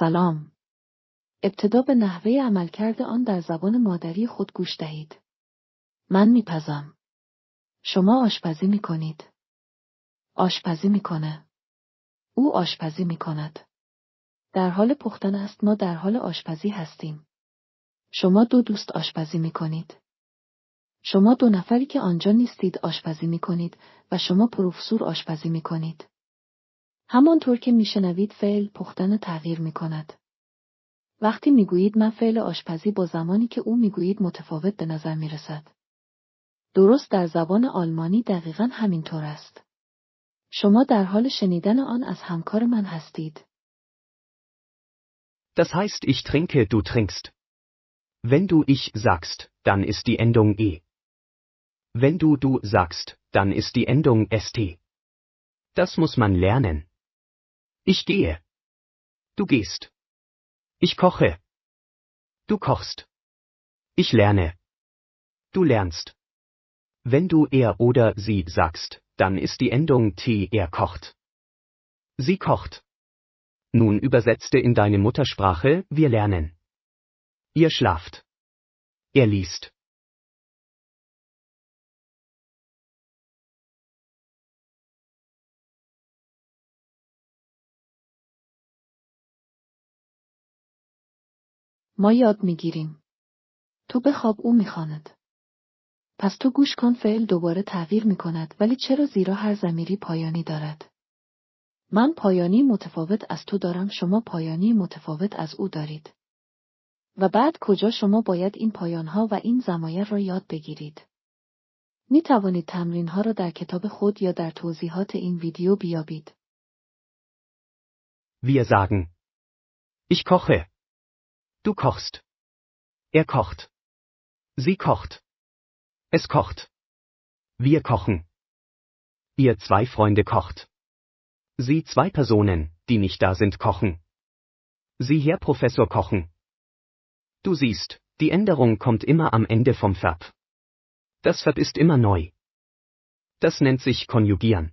سلام. ابتدا به نحوه عملکرد آن در زبان مادری خود گوش دهید. من میپزم. شما آشپزی میکنید. آشپزی میکنه. او آشپزی میکند. در حال پختن است، ما در حال آشپزی هستیم. شما دو دوست آشپزی میکنید. شما دو نفری که آنجا نیستید آشپزی میکنید و شما پروفسور آشپزی میکنید. همانطور که میشنوید فعل پختن تغییر میکند. وقتی میگویید من فعل آشپزی با زمانی که او میگویید متفاوت به نظر میرسد. درست در زبان آلمانی دقیقاً همینطور است. شما در حال شنیدن آن از همکار من هستید. Das heißt, ich trinke, du trinkst. Wenn du ich sagst, dann ist die Endung e. Wenn du sagst, dann ist die Endung st. Das muss man lernen. Ich gehe. Du gehst. Ich koche. Du kochst. Ich lerne. Du lernst. Wenn du er oder sie sagst, dann ist die Endung t, er kocht. Sie kocht. Nun übersetze in deine Muttersprache, wir lernen. Ihr schlaft. Er liest. ما یاد میگیریم. تو بخواب، او میخواند. پس تو گوش کن، فعل دوباره تغییر میکند، ولی چرا؟ زیرا هر ضمیری پایانی دارد. من پایانی متفاوت از تو دارم، شما پایانی متفاوت از او دارید. و بعد کجا شما باید این پایانها و این ضمایر را یاد بگیرید. می توانید تمرینها را در کتاب خود یا در توضیحات این ویدیو بیابید. Wir sagen. Ich koche. Du kochst. Er kocht. Sie kocht. Es kocht. Wir kochen. Ihr zwei Freunde kocht. Sie zwei Personen, die nicht da sind, kochen. Sie Herr Professor kochen. Du siehst, die Änderung kommt immer am Ende vom Verb. Das Verb ist immer neu. Das nennt sich konjugieren.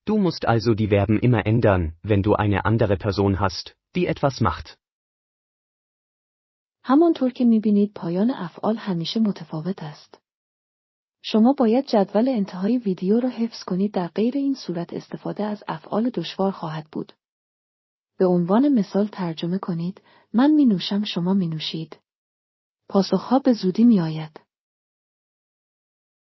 Du musst also die Verben immer ändern, wenn du eine andere Person hast, die etwas macht. همانطور که می‌بینید پایان افعال همیشه متفاوت است. شما باید جدول انتهای ویدیو را حفظ کنید، در غیر این صورت استفاده از افعال دشوار خواهد بود. به عنوان مثال ترجمه کنید: من می‌نوشم، شما می‌نوشید. پاسخها به زودی می‌آید.